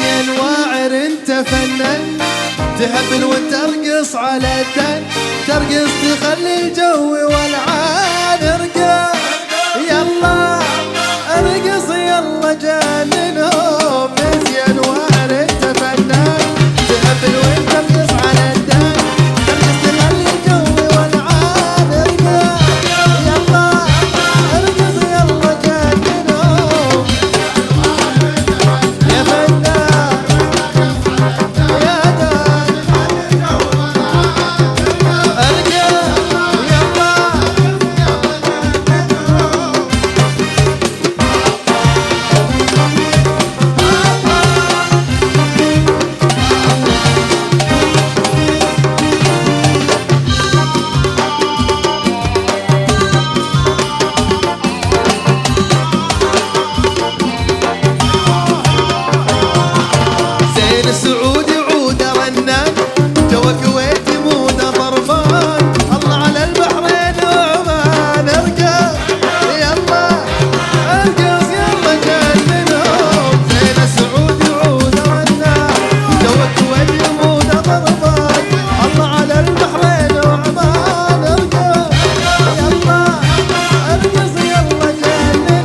مزين واعر انت فنان، تهبل وترقص على الدن، ترقص تخلي الجو والعان. ارقص يلا ارقص يلا جننهم، مزين واعر انت فنان، تهبل وترقص على الدن، ترقص تخلي الجو والعان. ارقص يلا ارقص يلا جننهم يا فنان يا دان. ارقص يلا زين السعود يعود رنان، جو الكويت يمود ضربان، الله على البحرين وعمان. ارقص يلا ارقص يلا جننهم، زين السعود يعود رنان، جو الكويت يمود ضربان، الله على البحرين وعمان. ارقص يلا ارقص يلا جننهم.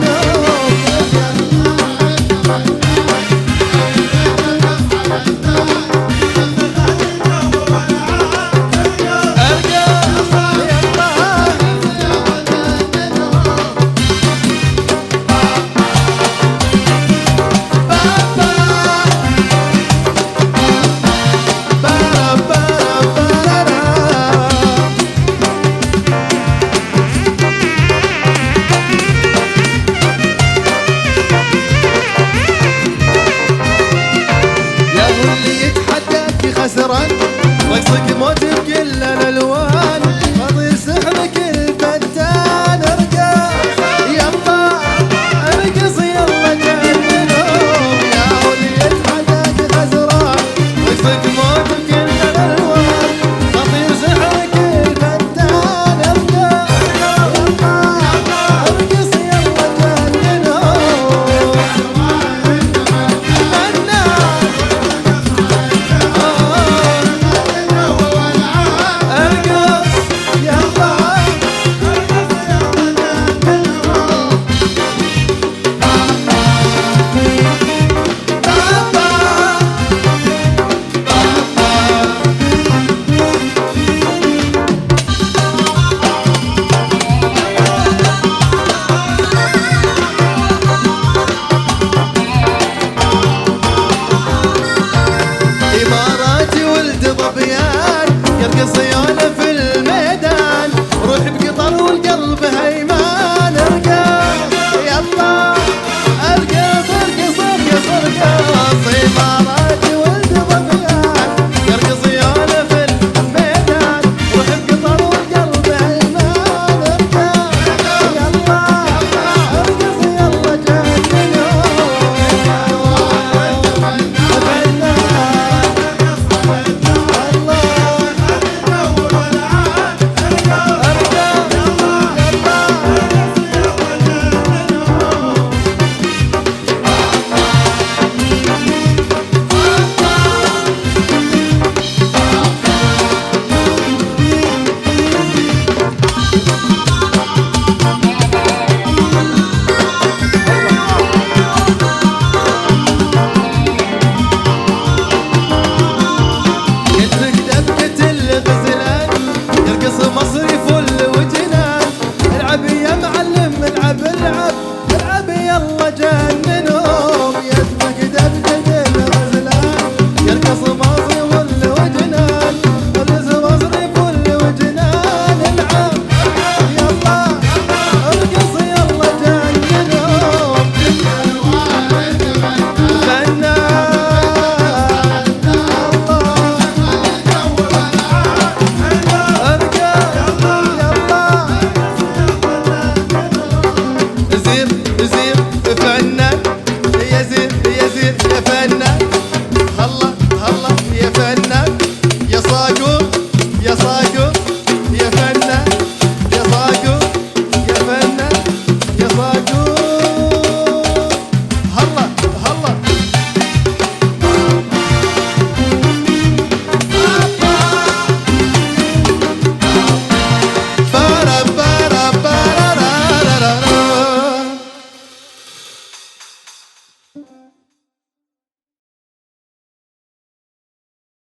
يا هو اللي يتحداك خسران، رقصك موت